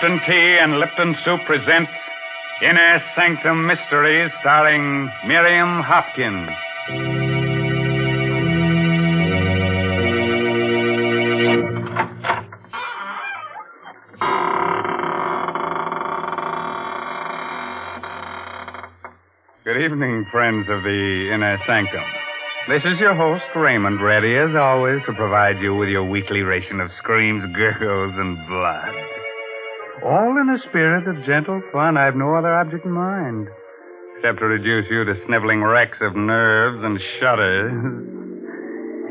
Lipton Tea and Lipton Soup presents Inner Sanctum Mysteries, starring Miriam Hopkins. Good evening, friends of the Inner Sanctum. This is your host, Raymond, ready as always to provide you with your weekly ration of screams, gurgles, and blood. All in a spirit of gentle fun. I have no other object in mind, except to reduce you to sniveling wrecks of nerves and shudders.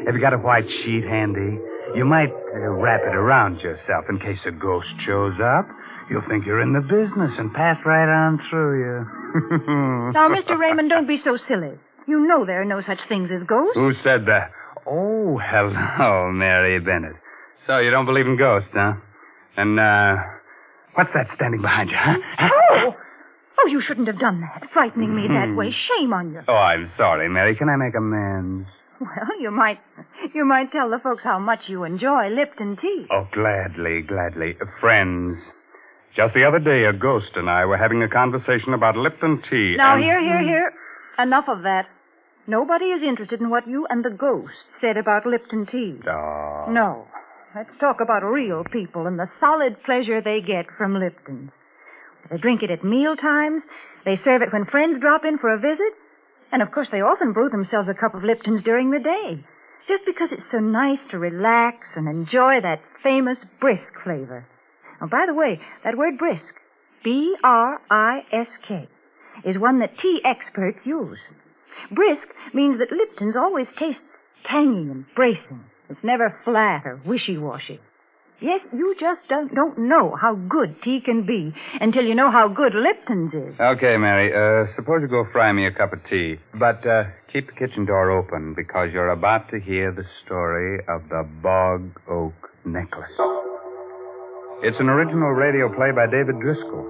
Have you got a white sheet handy? You might wrap it around yourself in case a ghost shows up. You'll think you're in the business and pass right on through you. Now, Mr. Raymond, don't be so silly. You know there are no such things as ghosts. Who said that? Oh, hello, Mary Bennett. So you don't believe in ghosts, huh? And, what's that standing behind you, huh? Oh, you shouldn't have done that, frightening me that way. Shame on you. Oh, I'm sorry, Mary. Can I make amends? Well, you might tell the folks how much you enjoy Lipton tea. Oh, gladly. Friends, just the other day, a ghost and I were having a conversation about Lipton tea. Now, here. Enough of that. Nobody is interested in what you and the ghost said about Lipton tea. Oh. No. Let's talk about real people and the solid pleasure they get from Lipton. They drink it at meal times. They serve it when friends drop in for a visit. And, of course, they often brew themselves a cup of Lipton's during the day, just because it's so nice to relax and enjoy that famous brisk flavor. Oh, by the way, that word brisk, B-R-I-S-K, is one that tea experts use. Brisk means that Lipton's always tastes tangy and bracing. It's never flat or wishy-washy. Yes, you just don't know how good tea can be until you know how good Lipton's is. Okay, Mary, suppose you go fry me a cup of tea. But keep the kitchen door open because you're about to hear the story of the Bog-Oak necklace. It's an original radio play by David Driscoll.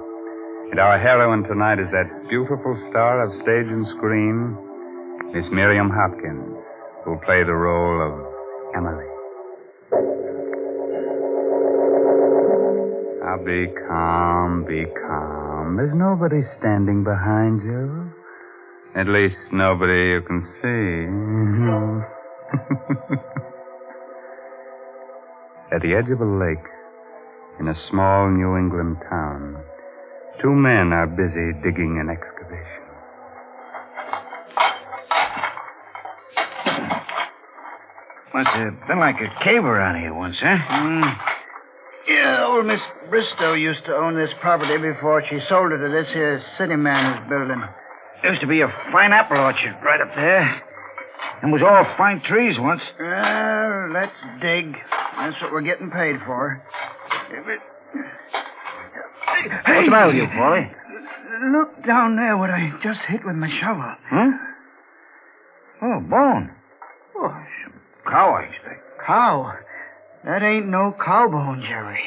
And our heroine tonight is that beautiful star of stage and screen, Miss Miriam Hopkins, who'll play the role of Emily. Now, be calm. There's nobody standing behind you. At least nobody you can see. At the edge of a lake, in a small New England town, two men are busy digging an excavation. Must have been like a cave around here once, huh? Yeah, old Miss Bristow used to own this property before she sold it to this here city man who's building. There used to be a fine apple orchard right up there. And was all fine trees once. Well, let's dig. That's what we're getting paid for. What's the matter with you, Paulie? Look down there what I just hit with my shovel. Huh? Oh, bone. Oh, some cow, I expect. Cow? That ain't no cow bone, Jerry.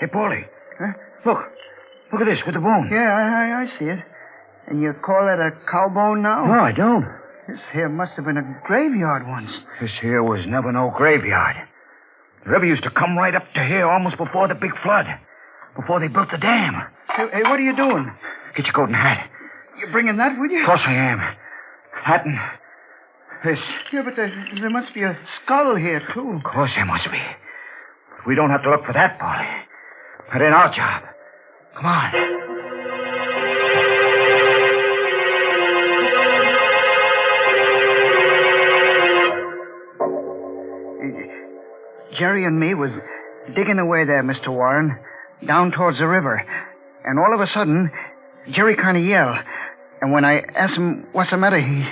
Hey, Paulie. Huh? Look at this with the bone. Yeah, I see it. And you call it a cow bone now? No, I don't. This here must have been a graveyard once. This here was never no graveyard. The river used to come right up to here almost before the big flood. Before they built the dam. Hey, what are you doing? Get your coat and hat. You bringing that with you? Of course I am. Hat and this. Yeah, but there must be a skull here, too. Of course there must be. But we don't have to look for that, Paulie. That ain't our job. Come on. Jerry and me was digging away there, Mr. Warren, down towards the river. And all of a sudden, Jerry kind of yelled. And when I asked him what's the matter, he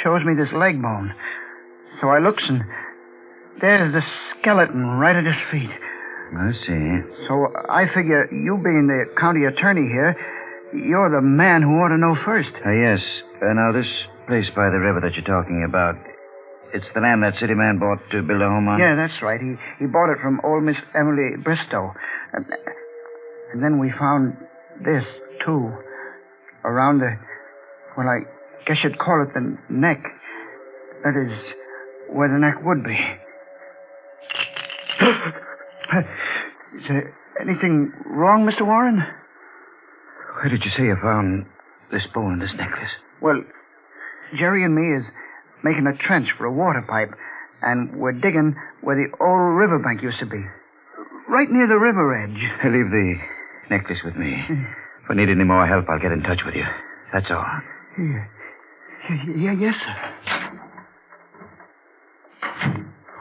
shows me this leg bone. So I looks and there's the skeleton right at his feet. I see. So I figure you being the county attorney here, you're the man who ought to know first. Yes. Now, this place by the river that you're talking about, it's the land that city man bought to build a home on? Yeah, that's right. He bought it from old Miss Emily Bristow. And then we found this, too. Around the, well, I guess you'd call it the neck. That is, where the neck would be. Anything wrong, Mr. Warren? Where did you say you found this bow and this necklace? Well, Jerry and me is making a trench for a water pipe, and we're digging where the old riverbank used to be. Right near the river edge. Leave the necklace with me. If I need any more help, I'll get in touch with you. That's all. Yes, sir.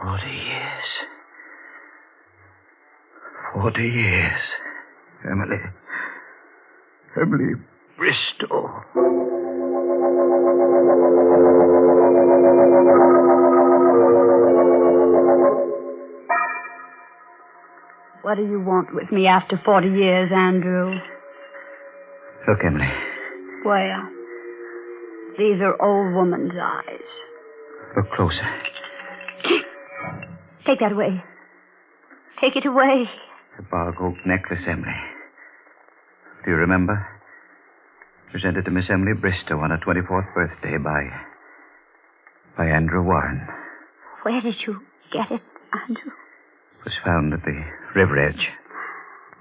40 years. 40 years. Emily Bristow. What do you want with me after 40 years, Andrew? Look, Emily. Well, these are old woman's eyes. Look closer. Take that away. Take it away. The Bog-Oak necklace, Emily. Do you remember? Presented to Miss Emily Bristow on her 24th birthday by Andrew Warren. Where did you get it, Andrew? It was found at the river edge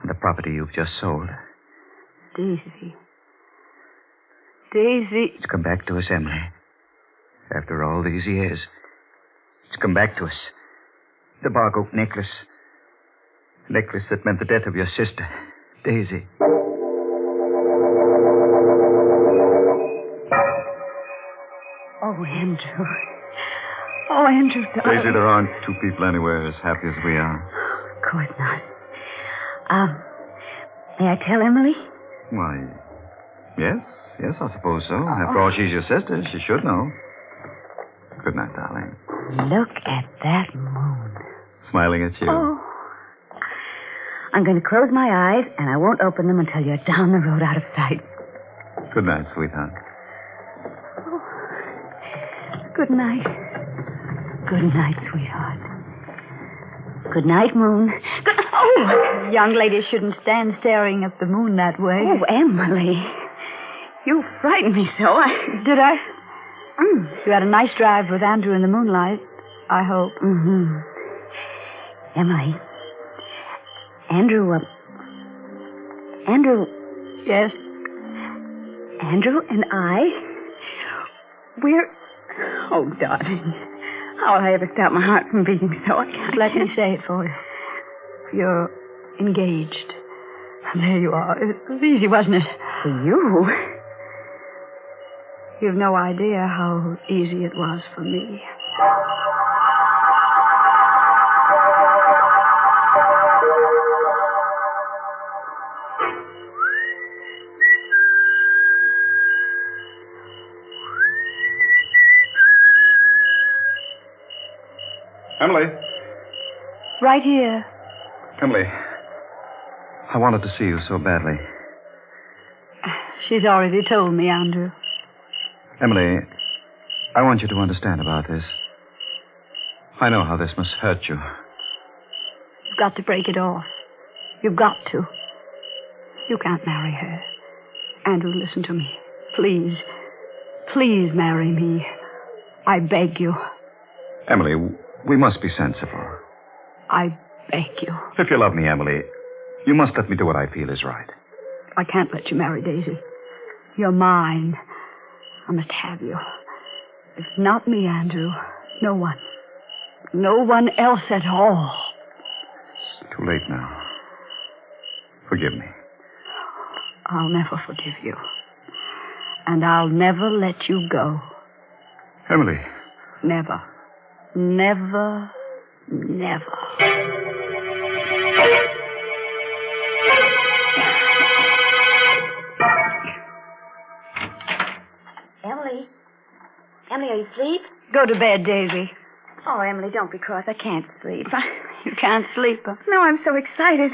on the property you've just sold. Daisy. Daisy. It's come back to us, Emily. After all these years. It's come back to us. The Bog-Oak necklace. The necklace that meant the death of your sister, Daisy. Oh, Andrew. Oh, Andrew, darling. Daisy, there aren't two people anywhere as happy as we are. Of course not. May I tell Emily? Why, yes, I suppose so. After all, she's your sister. She should know. Good night, darling. Look at that moon. Smiling at you. Oh. I'm going to close my eyes, and I won't open them until you're down the road out of sight. Good night, sweetheart. Good night. Good night, sweetheart. Good night, moon. Oh, young ladies shouldn't stand staring at the moon that way. Oh, Emily. You frightened me so. Did I? You had a nice drive with Andrew in the moonlight, I hope. Mm-hmm. Emily. Andrew. Yes? Andrew and I, we're... Oh, darling. How will I ever stop my heart from beating so? I can't. Let me say it for you. You're engaged. There you are. It was easy, wasn't it? For you? You've no idea how easy it was for me. Emily. Right here. Emily. I wanted to see you so badly. She's already told me, Andrew. Emily, I want you to understand about this. I know how this must hurt you. You've got to break it off. You've got to. You can't marry her. Andrew, listen to me. Please. Please marry me. I beg you. Emily, we must be sensible. I beg you. If you love me, Emily, you must let me do what I feel is right. I can't let you marry Daisy. You're mine. I must have you. If not me, Andrew, no one. No one else at all. It's too late now. Forgive me. I'll never forgive you. And I'll never let you go. Emily. Never. Never. Never. Emily? Emily, are you asleep? Go to bed, Daisy. Oh, Emily, don't be cross. I can't sleep. You can't sleep. No, I'm so excited.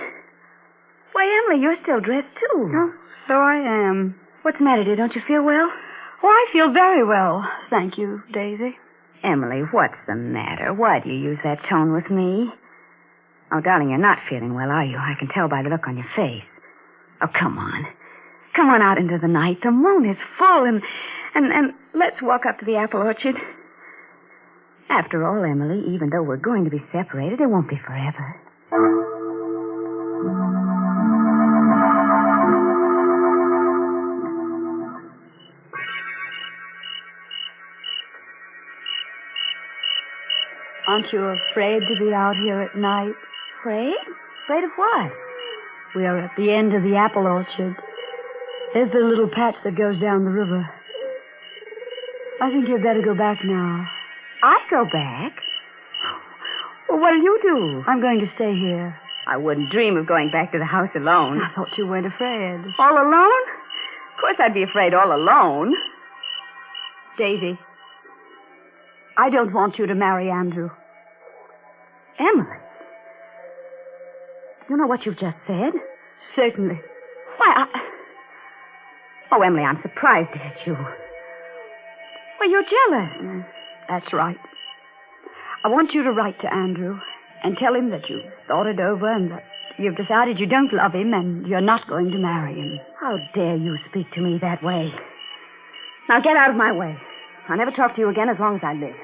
Why, Emily, you're still dressed, too. Oh, so I am. What's the matter, dear? Don't you feel well? Oh, I feel very well. Thank you, Daisy. Emily, what's the matter? Why do you use that tone with me? Oh, darling, you're not feeling well, are you? I can tell by the look on your face. Oh, come on. Come on out into the night. The moon is full, and let's walk up to the apple orchard. After all, Emily, even though we're going to be separated, it won't be forever. Aren't you afraid to be out here at night? Afraid? Afraid of what? We are at the end of the apple orchard. There's the little patch that goes down the river. I think you'd better go back now. I go back? Well, what'll you do? I'm going to stay here. I wouldn't dream of going back to the house alone. I thought you weren't afraid. All alone? Of course I'd be afraid all alone. Daisy, I don't want you to marry Andrew. Emily? You know what you've just said? Certainly. Why, Oh, Emily, I'm surprised at you. Well, you're jealous. That's right. I want you to write to Andrew and tell him that you've thought it over and that you've decided you don't love him and you're not going to marry him. How dare you speak to me that way? Now get out of my way. I'll never talk to you again as long as I live.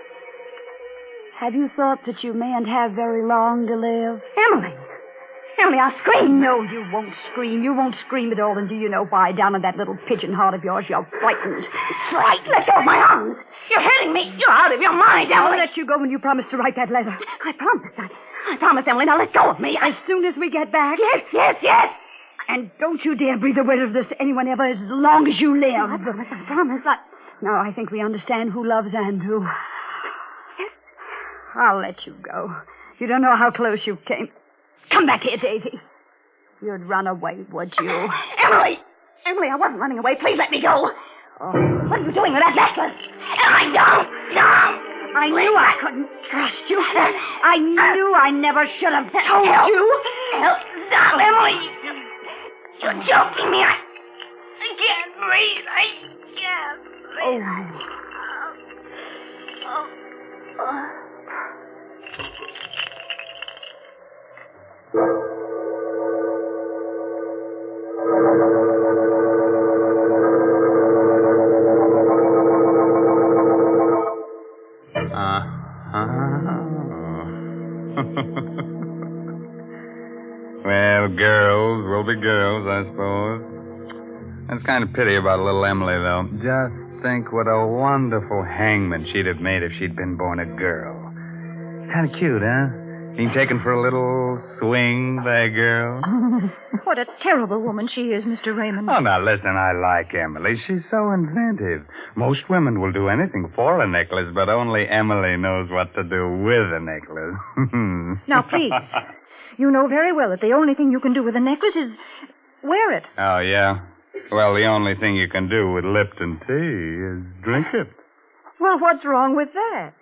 Have you thought that you mayn't have very long to live? Emily! Emily, I'll scream. No, you won't scream. You won't scream at all. And do you know why? Down in that little pigeon heart of yours, you're frightened. Frightened? Let go of my arms. You're hurting me. You're out of your mind, Emily. I'll let you go when you promise to write that letter. I promise. I promise, Emily. Now let go of me. As soon as we get back. Yes. And don't you dare breathe a word of this to anyone ever as long as you live. I promise. Now, I think we understand who loves Andrew. Yes. I'll let you go. You don't know how close you came. Come back here, Daisy. You'd run away, would you? Emily! Emily, I wasn't running away. Please let me go. Oh, what are you doing with that necklace? Emily, don't! I knew I couldn't trust you. I knew I never should have told you. Help! Stop, Emily! You're choking me. I can't breathe. I can't breathe. Well, girls will be girls, I suppose. That's kind of pity about little Emily, though. Just think what a wonderful hangman she'd have made if she'd been born a girl. Kind of cute, huh? Being taken for a little swing by a girl. What a terrible woman she is, Mr. Raymond. Oh, now, listen, I like Emily. She's so inventive. Most women will do anything for a necklace, but only Emily knows what to do with a necklace. Now, please. You know very well that the only thing you can do with a necklace is wear it. Oh, yeah? Well, the only thing you can do with Lipton tea is drink it. Well, what's wrong with that?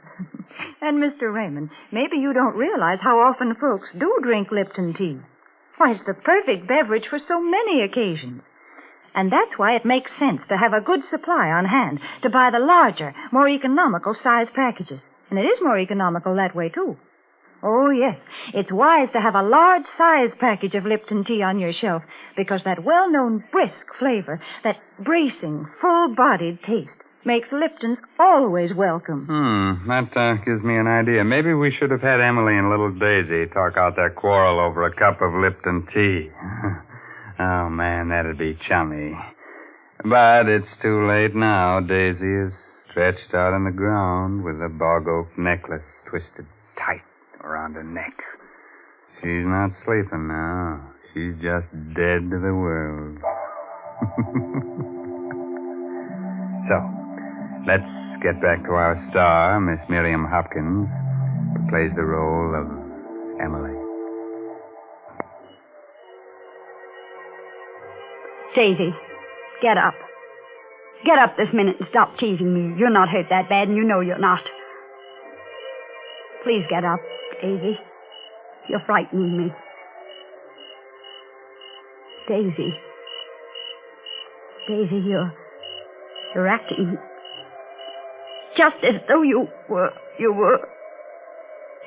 And, Mr. Raymond, maybe you don't realize how often folks do drink Lipton tea. Why, it's the perfect beverage for so many occasions. And that's why it makes sense to have a good supply on hand, to buy the larger, more economical size packages. And it is more economical that way, too. Oh, yes. It's wise to have a large size package of Lipton tea on your shelf because that well-known brisk flavor, that bracing, full-bodied taste, makes Lipton's always welcome. That gives me an idea. Maybe we should have had Emily and little Daisy talk out their quarrel over a cup of Lipton tea. Oh, man, that'd be chummy. But it's too late now. Daisy is stretched out on the ground with a Bog-Oak necklace twisted tight around her neck. She's not sleeping now. She's just dead to the world. So, let's get back to our star, Miss Miriam Hopkins, who plays the role of Emily. Daisy, get up. Get up this minute and stop teasing me. You're not hurt that bad, and you know you're not. Please get up, Daisy. You're frightening me. Daisy. Daisy, you're acting just as though you were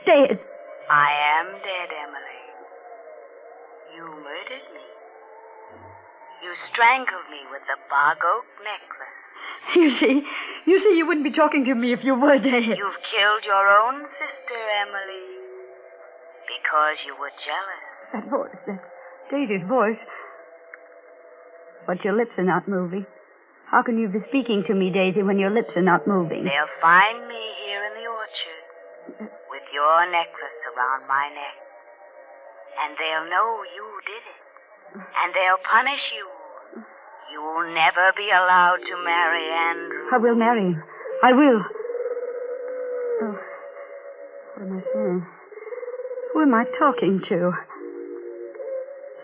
dead. I am dead, Emily. You murdered me. You strangled me with the Bog-Oak necklace. You see, you wouldn't be talking to me if you were dead. You've killed your own sister, Emily, because you were jealous. That voice, that's Daisy's voice. But your lips are not moving. How can you be speaking to me, Daisy, when your lips are not moving? They'll find me here in the orchard with your necklace around my neck. And they'll know you did it. And they'll punish you. You'll never be allowed to marry Andrew. I will marry him. I will. Oh, what am I saying? Who am I talking to?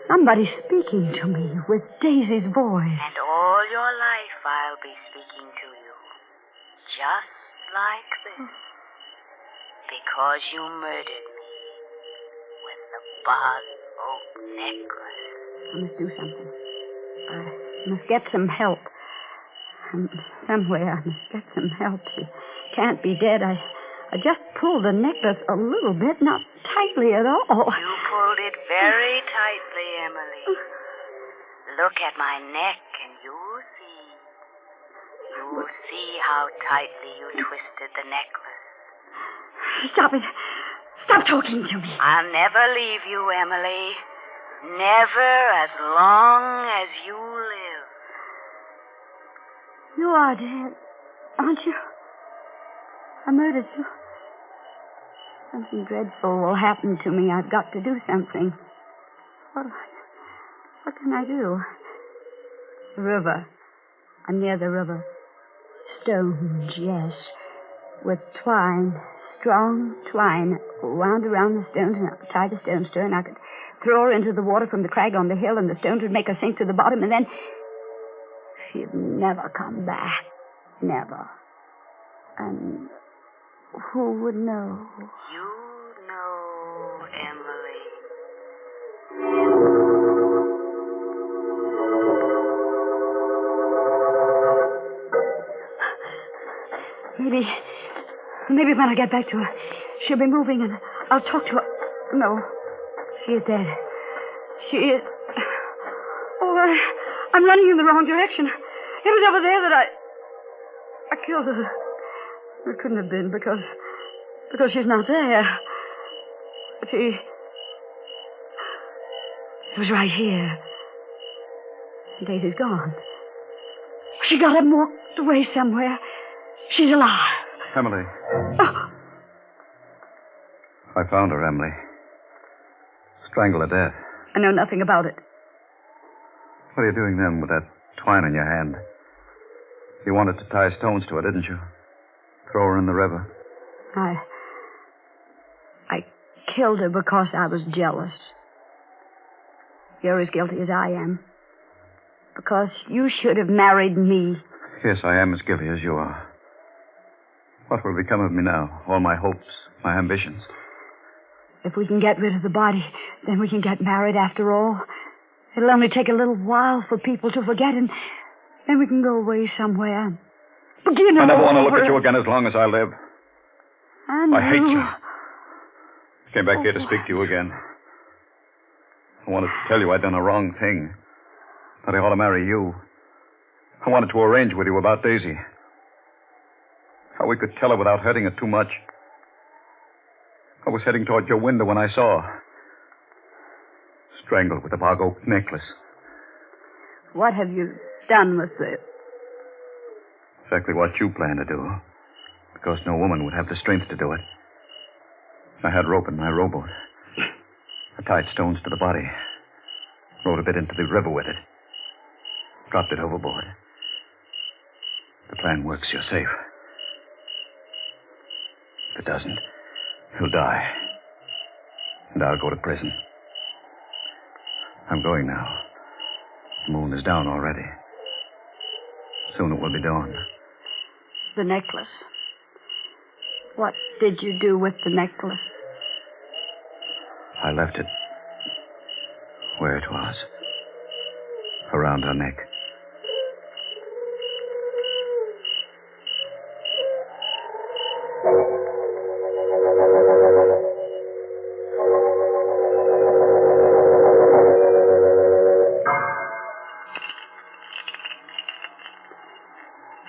Somebody's speaking to me with Daisy's voice. And all your life I'll be speaking to you. Just like this. Because you murdered me with the Bog-Oak necklace. I must do something. I must get some help. Somewhere I must get some help. She can't be dead. I just pulled the necklace a little bit, not tightly at all. You pulled it very tightly, Emily. Look at my neck and you'll see. You'll see how tightly you twisted the necklace. Stop it. Stop talking to me. I'll never leave you, Emily. Never as long as you live. You are dead, aren't you? I murdered you. Something dreadful will happen to me. I've got to do something. What can I do? The river. I'm near the river. Stones, yes. With twine. Strong twine wound around the stones, and I could tie the stones to her, and I could throw her into the water from the crag on the hill, and the stones would make her sink to the bottom, and then she'd never come back. Never. And who would know? You know, Emily. Maybe when I get back to her, she'll be moving and I'll talk to her. No, she is dead. She is... Oh, I'm running in the wrong direction. It was over there that I killed her. It couldn't have been because she's not there. It was right here. Daisy's gone. She got up and walked away somewhere. She's alive. Emily. Oh. I found her, Emily. Strangled to death. I know nothing about it. What are you doing then with that twine in your hand? You wanted to tie stones to her, didn't you? Throw her in the river. I killed her because I was jealous. You're as guilty as I am. Because you should have married me. Yes, I am as guilty as you are. What will become of me now? All my hopes, my ambitions. If we can get rid of the body, then we can get married after all. It'll only take a little while for people to forget, and then we can go away somewhere. Begin I never want to look over. at you again as long as I live. I hate you. know. I came back here to speak to you again. I wanted to tell you I'd done a wrong thing. That I ought to marry you. I wanted to arrange with you about Daisy. How we could tell her without hurting her too much. I was heading toward your window when I saw her. Strangled with the Bog-Oak necklace. What have you done with it? Exactly what you planned to do. Because no woman would have the strength to do it. I had rope in my rowboat. I tied stones to the body. Rowed a bit into the river with it. Dropped it overboard. The plan works, you're safe. If it doesn't, he'll die. And I'll go to prison. I'm going now. The moon is down already. Soon it will be dawn. The necklace. What did you do with the necklace? I left it where it was. Around her neck.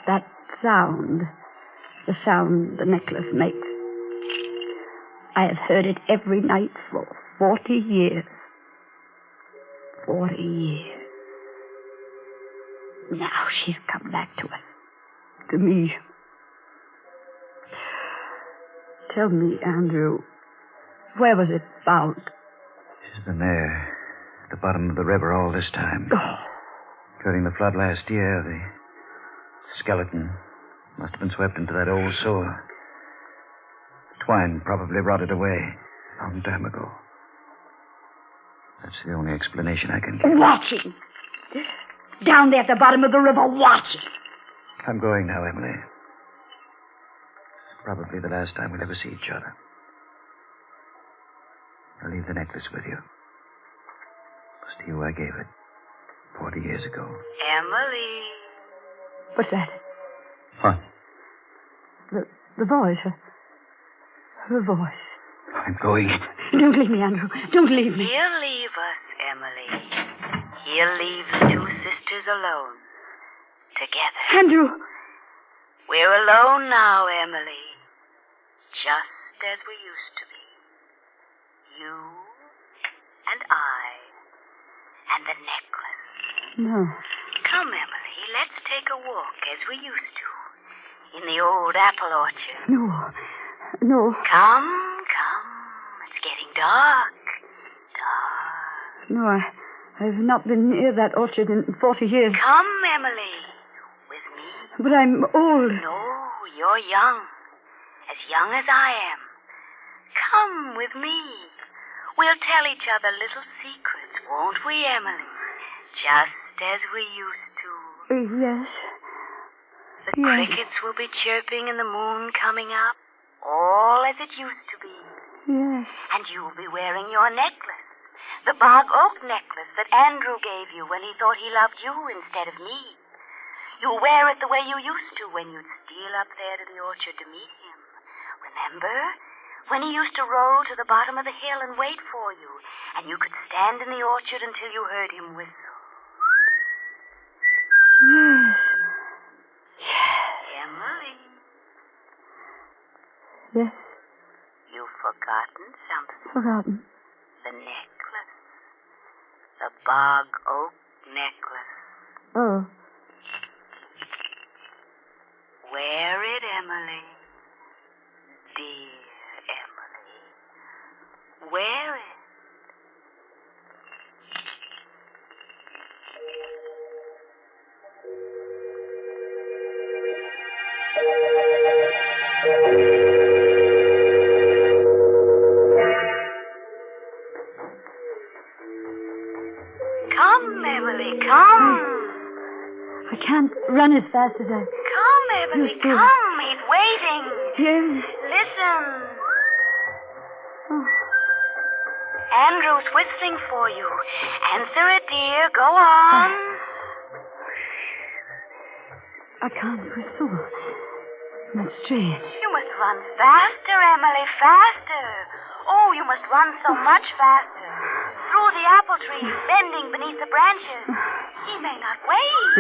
That sound. The sound the necklace makes. I have heard it every night for 40 years. 40 years. Now she's come back to us. To me. Tell me, Andrew, Where was it found? It's been there, at the bottom of the river all this time. Oh. During the flood last year, the skeleton must have been swept into that old sewer. Twine probably rotted away a long time ago. That's the only explanation I can give. Watching. Down there at the bottom of the river, watching. I'm going now, Emily. It's probably the last time we'll ever see each other. I'll leave the necklace with you. It was to you I gave it 40 years ago. Emily. What's that? What? The voice. Her voice. I'm going. Don't leave me, Andrew. Don't leave me. He'll leave us, Emily. He'll leave the two sisters alone. Together. Andrew. We're alone now, Emily. Just as we used to be. You and I and the necklace. No. Come, Emily, let's take a walk as we used to. In the old apple orchard. No. Come. It's getting dark. No, I've not been near that orchard in 40 years. Come, Emily. With me. But I'm old. No, you're young. As young as I am. Come with me. We'll tell each other little secrets, won't we, Emily? Just as we used to. Yes. The crickets will be chirping and the moon coming up. All as it used to be. Yes. And you'll be wearing your necklace. The Bog-Oak necklace that Andrew gave you when he thought he loved you instead of me. You'll wear it the way you used to when you'd steal up there to the orchard to meet him. Remember? When he used to roll to the bottom of the hill and wait for you, and you could stand in the orchard until you heard him whistle. Yes. Emily. Yes. You've forgotten something. Forgotten. The necklace. The Bog-Oak necklace. Oh. Wear it, Emily. Dear Emily. Wear it. Come, Emily, come. I can't run as fast as I... Come, Emily, Yes, dear. come. He's waiting. Yes. Listen. Oh. Andrew's whistling for you. Answer it, dear. Go on. I can't whistle. That's strange. You must run faster, Emily, faster. Oh, you must run so much faster. Through the apple trees, bending beneath the branches. He may not wait.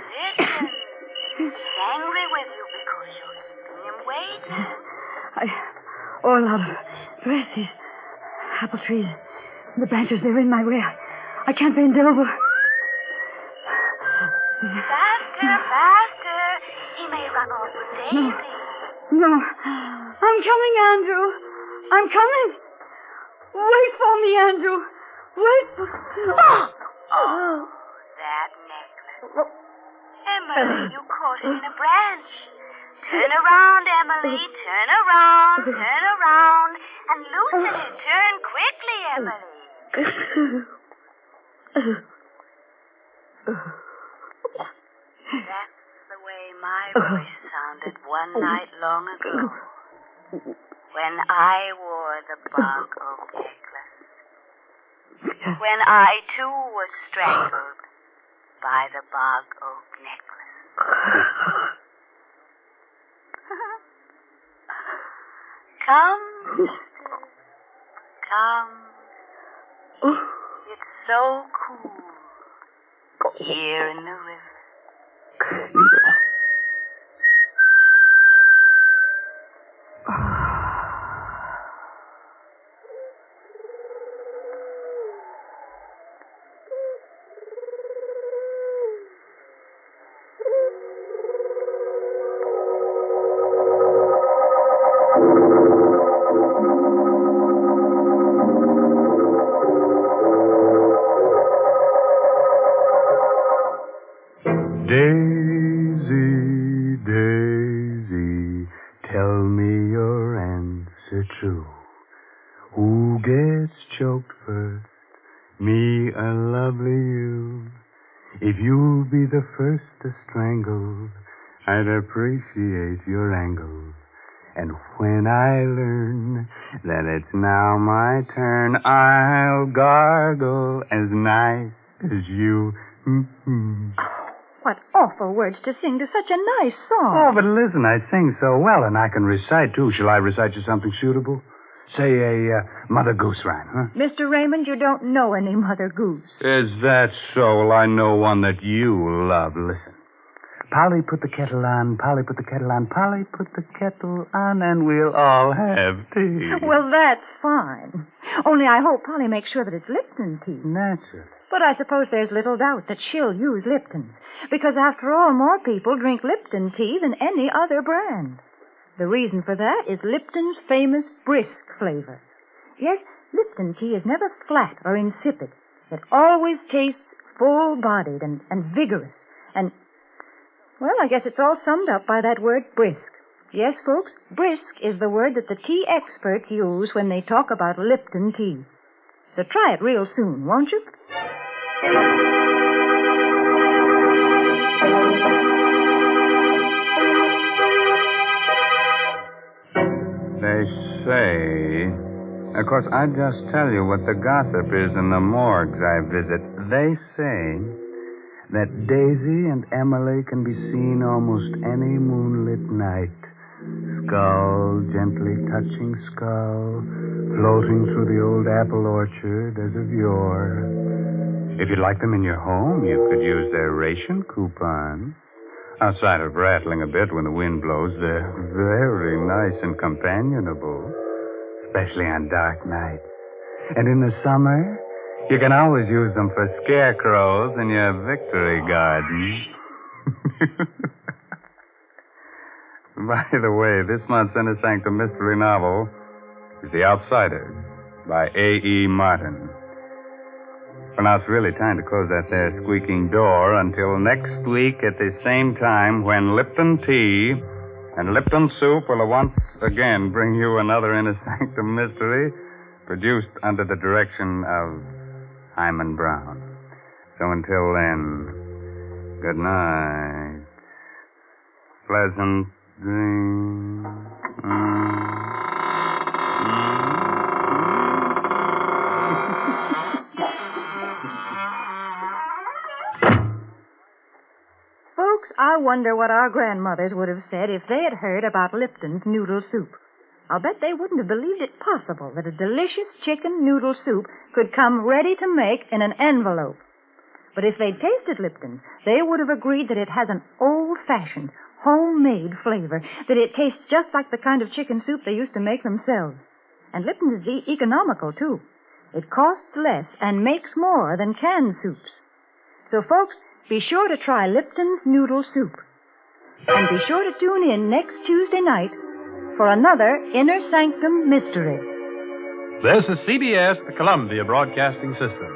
Listen. He's angry with you because you're keeping him waiting. All out of breath. These apple trees. The branches, they're in my way. I can't bend over. Faster. He may run off with Daisy. No. I'm coming, Andrew. I'm coming. Wait for me, Andrew. Wait for me. Oh, that necklace. Emily, you caught it in a branch. Turn around, Emily. Turn around. And loosen it. Turn quickly, Emily. That's the way my voice sounded one night long ago. When I wore the Bog-Oak necklace. When I, too, was strangled by the Bog-Oak necklace. Come, sister. Come. It's so cool here in the river. Daisy, Daisy, tell me your answer true. Who gets choked first? Me or lovely you? If you'll be the first to strangle, I'd appreciate your angle. And when I learn that it's now my turn, I'll gargle as nice as you. What awful words to sing to such a nice song. Oh, but listen, I sing so well, and I can recite, too. Shall I recite you something suitable? Say a Mother Goose rhyme, huh? Mr. Raymond, you don't know any Mother Goose. Is that so? Well, I know one that you love. Listen. Polly, put the kettle on. Polly, put the kettle on. Polly, put the kettle on, and we'll all have tea. Well, that's fine. Only I hope Polly makes sure that it's Lipton tea. Naturally. But I suppose there's little doubt that she'll use Lipton. Because after all, more people drink Lipton tea than any other brand. The reason for that is Lipton's famous brisk flavor. Yes, Lipton tea is never flat or insipid. It always tastes full-bodied and vigorous. And, well, I guess it's all summed up by that word brisk. Yes, folks, brisk is the word that the tea experts use when they talk about Lipton tea. So try it real soon, won't you? They say... Of course, I just tell you what the gossip is in the morgues I visit. They say that Daisy and Emily can be seen almost any moonlit night. Skull gently touching skull, floating through the old apple orchard as of yore. If you'd like them in your home, you could use their ration coupon. Outside of rattling a bit when the wind blows, they're very nice and companionable, especially on dark nights. And in the summer, you can always use them for scarecrows in your victory garden. By the way, this month's Inner Sanctum mystery novel is The Outsider by A.E. Martin. For now, it's really time to close that there squeaking door until next week at the same time when Lipton Tea and Lipton Soup will once again bring you another Inner Sanctum mystery produced under the direction of Hyman Brown. So until then, good night. Pleasant dreams. Folks, I wonder what our grandmothers would have said if they had heard about Lipton's noodle soup. I'll bet they wouldn't have believed it possible that a delicious chicken noodle soup could come ready to make in an envelope. But if they'd tasted Lipton, they would have agreed that it has an old-fashioned, homemade flavor, that it tastes just like the kind of chicken soup they used to make themselves. And Lipton is economical, too. It costs less and makes more than canned soups. So, folks, be sure to try Lipton's noodle soup. And be sure to tune in next Tuesday night for another Inner Sanctum mystery. This is CBS, the Columbia Broadcasting System.